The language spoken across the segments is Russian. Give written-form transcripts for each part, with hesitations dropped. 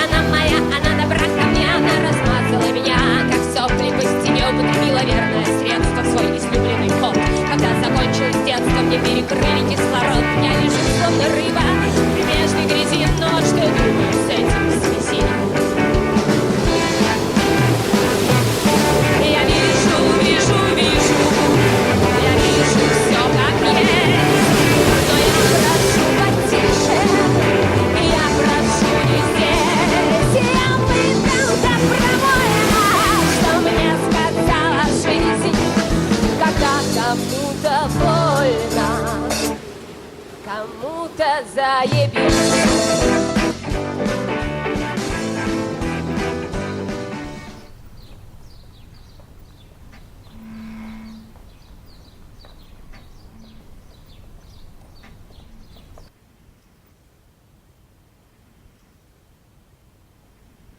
она моя, она добра ко мне, она размазала меня, как сопли по стене, употребила верное средство, свой излюбленный ход. Когда закончилось детство, мне перекрыли кислород, я лежу словно рыба в прибрежной грязи, но что думаю с этим в связи? Я вижу, вижу, вижу, я вижу все как есть, но я прошу потише, я прошу не здесь. Я выпил добровольно, что мне сказала жизнь, когда кому-то больно, кому-то заебись.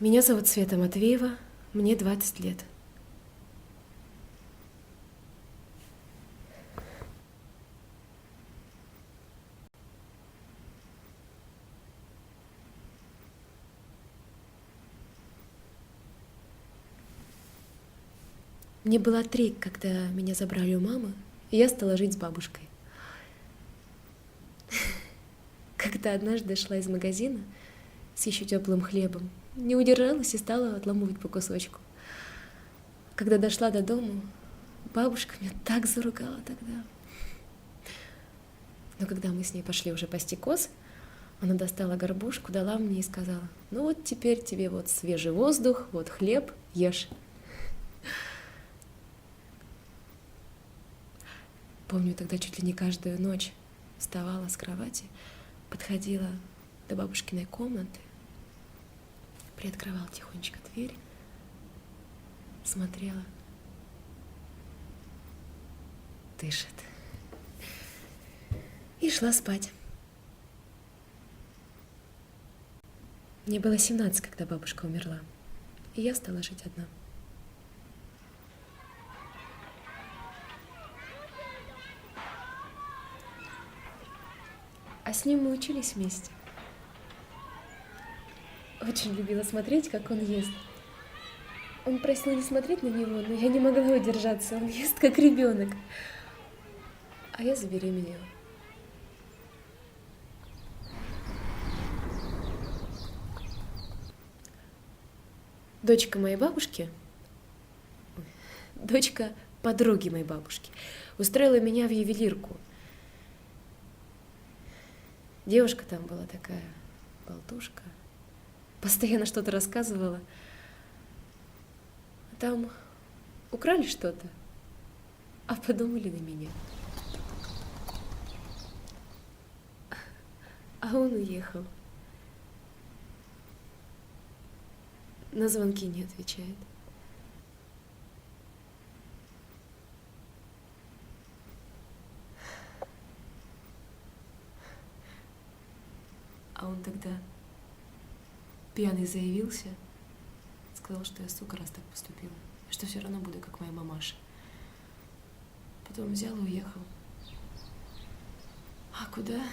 Меня зовут Света Матвеева, мне 20 лет. Мне было 3, когда меня забрали у мамы, и я стала жить с бабушкой. Когда однажды шла из магазина с еще теплым хлебом, не удержалась и стала отламывать по кусочку. Когда дошла до дома, бабушка меня так заругала тогда. Но когда мы с ней пошли уже пасти коз, она достала горбушку, дала мне и сказала: ну вот теперь тебе вот свежий воздух, вот хлеб, ешь. Помню, тогда чуть ли не каждую ночь вставала с кровати, подходила до бабушкиной комнаты, приоткрывала тихонечко дверь, смотрела, дышит, и шла спать. Мне было 17, когда бабушка умерла, и я стала жить одна. А с ним мы учились вместе. Очень любила смотреть, как он ест. Он просил не смотреть на него, но я не могла удержаться. Он ест, как ребенок. А я забеременела. Дочка моей бабушки, дочка подруги моей бабушки, устроила меня в ювелирку. Девушка там была такая, болтушка, постоянно что-то рассказывала. Там украли что-то, а подумали на меня. А он уехал. На звонки не отвечает. А он тогда пьяный заявился, сказал, что я, сука, раз так поступила, что все равно буду, как моя мамаша. Потом взял и уехал. А куда?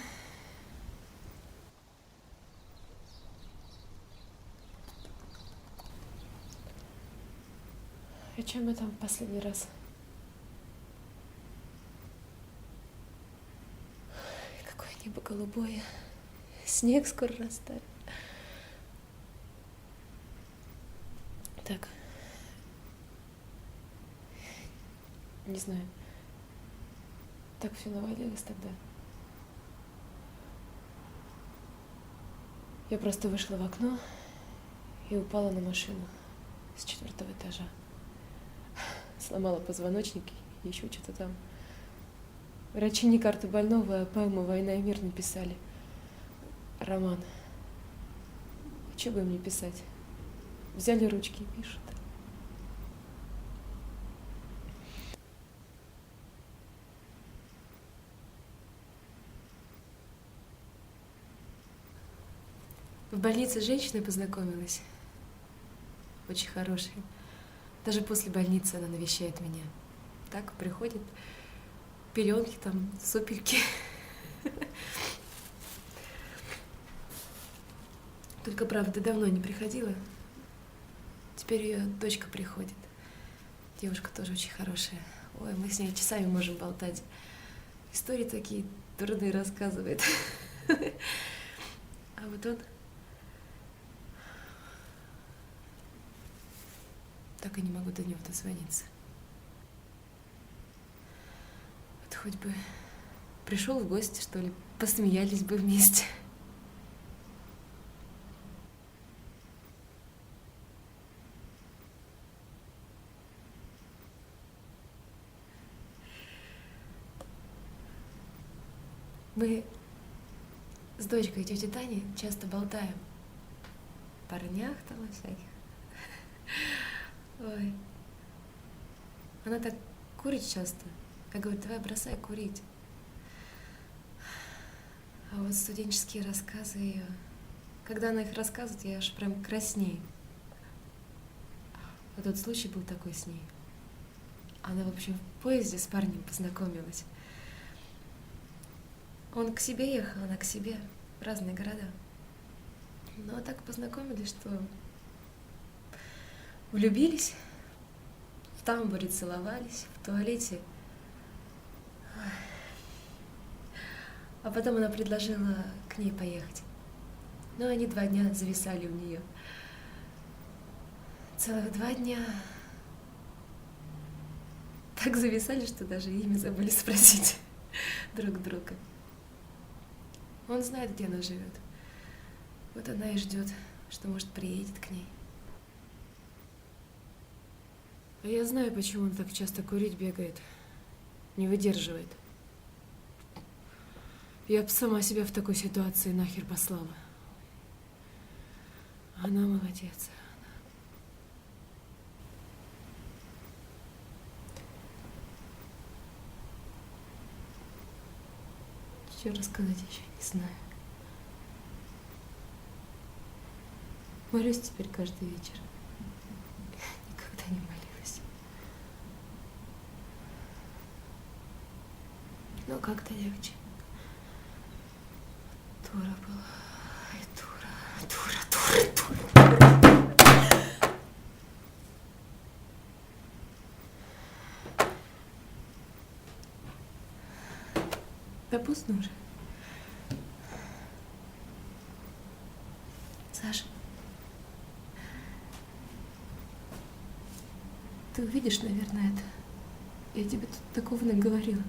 О чем я там в последний раз? Какое небо голубое. Снег скоро растает. Так. Не знаю. Так все навалилось тогда. Я просто вышла в окно и упала на машину с 4-го этажа. Сломала позвоночник и еще что-то там. Врачи не карту больного, а поэму «Война и мир» написали. Роман. Что бы им не писать? Взяли ручки и пишут. В больнице с женщиной познакомилась. Очень хорошей. Даже после больницы она навещает меня. Так, приходит, пеленки там, сопельки. Только, правда, давно не приходила. Теперь ее дочка приходит. Девушка тоже очень хорошая. Ой, мы с ней часами можем болтать. Истории такие дурные рассказывает. А вот он так и не могу до него дозвониться. Вот хоть бы пришел в гости, что ли, посмеялись бы вместе. Мы с дочкой тети Тани часто болтаем. О парнях там и всяких. Ой. Она так курит часто. Я говорю, давай бросай курить. А вот студенческие рассказы ее. Когда она их рассказывает, я аж прям краснею. А тот случай был такой с ней. Она, в общем, в поезде с парнем познакомилась. Он к себе ехал, она к себе, в разные города. Но так познакомились, что влюбились, в тамбуре целовались, в туалете. А потом она предложила к ней поехать. Но они 2 дня зависали у нее. Целых 2 дня так зависали, что даже имя забыли спросить друг друга. Он знает, где она живет. Вот она и ждет, что, может, приедет к ней. А я знаю, почему он так часто курить бегает. Не выдерживает. Я бы сама себя в такой ситуации нахер послала. Она молодец. Что рассказать еще не знаю. Молюсь теперь каждый вечер. Никогда не молилась. Но как-то легче. Дура была. Ай, дура. Да поздно уже. Саша, ты увидишь, наверное, это. Я тебе тут такого наговорила.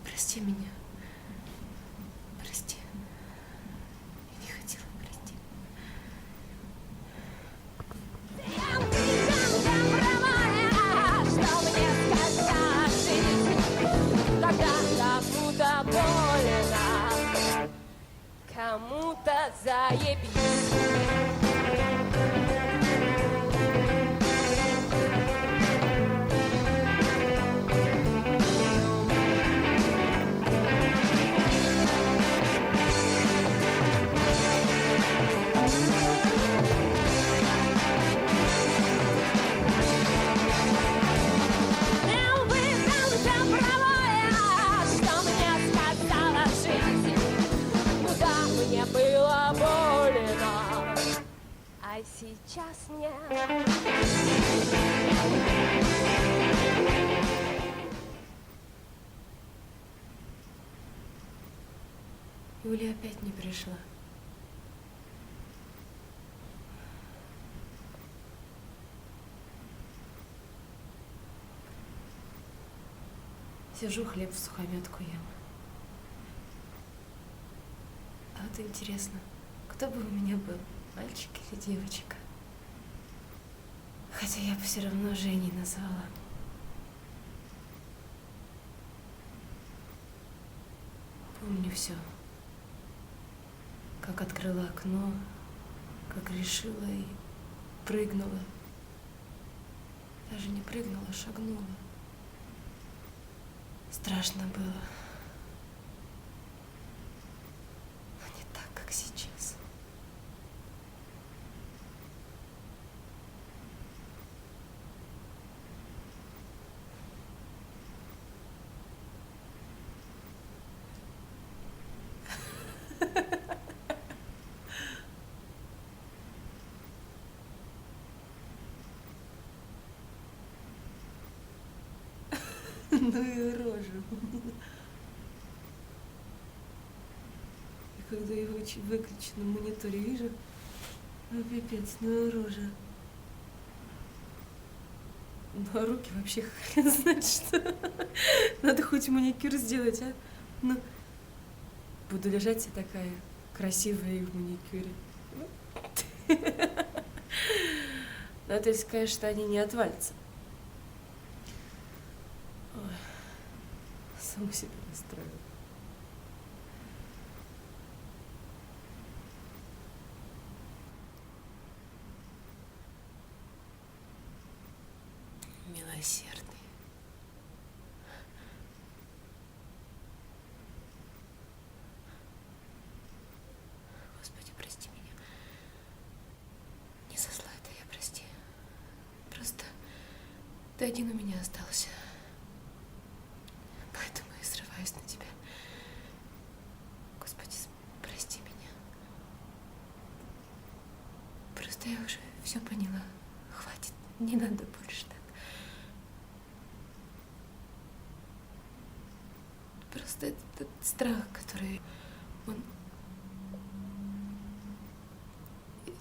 Прости меня. Прости. Я не хотела, прости. Что мне сказала жизнь, когда кому-то больно, кому-то заебись. Было больно, а сейчас нет. Юля опять не пришла. Сижу, хлеб в сухомятку ем. А вот интересно, кто бы у меня был, мальчик или девочка? Хотя я бы все равно Женей назвала. Помню все. Как открыла окно, как решила и прыгнула. Даже не прыгнула, шагнула. Страшно было. Но не так, как сейчас. Ну и рожа. И когда его выключу на мониторе, вижу, ну пипец, ну и рожа. Ну а руки вообще хрен знает что. Надо хоть маникюр сделать, а? Ну, буду лежать вся такая красивая и в маникюре. Ну, это если, конечно, они не отвалятся. Ой, саму себе настроила. Милосердный. Господи, прости меня. Не со зла это я, прости. Просто ты один у меня остался. Поэтому я срываюсь на тебя. Господи, прости меня. Просто я уже все поняла. Хватит, не надо больше так. Просто этот страх, который он...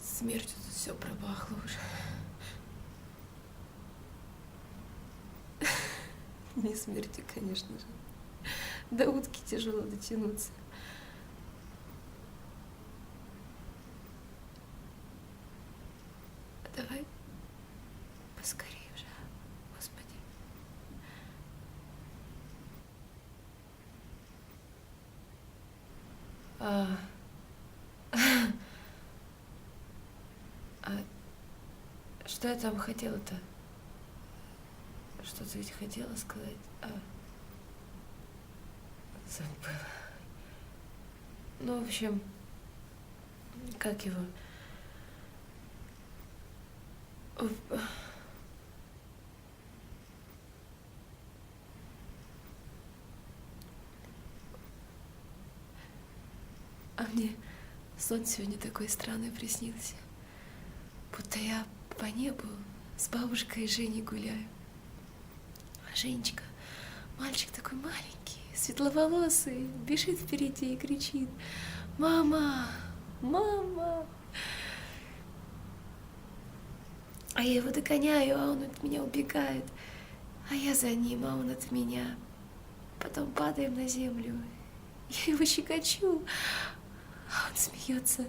Смертью тут все пропахло уже. Не смертью, конечно же. До утки тяжело дотянуться. Давай поскорее уже, Господи. Что я там хотела-то? Что ты ведь хотела сказать? Забыла. Ну, в общем, как его? А мне сон сегодня такой странный приснился. Будто я по небу с бабушкой и Женей гуляю. А Женечка, мальчик такой маленький, светловолосый, бежит впереди и кричит: «Мама! Мама!» А я его догоняю, а он от меня убегает. А я за ним, а он от меня. Потом падаем на землю. Я его щекочу, а он смеется.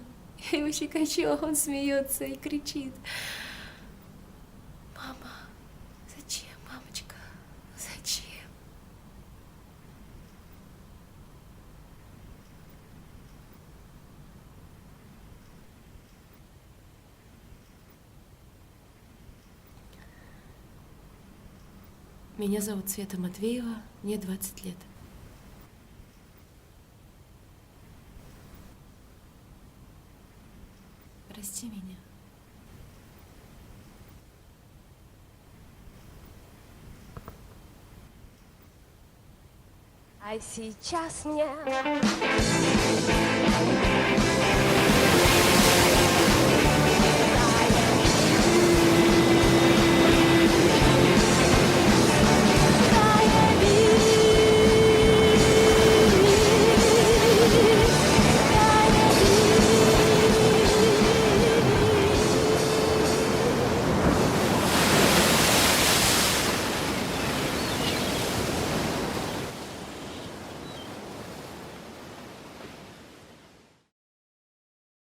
Я его щекочу, а он смеется и кричит: «Мама, зачем, мамочка, зачем?» Меня зовут Света Матвеева, мне 20 лет. Прости меня. А сейчас мне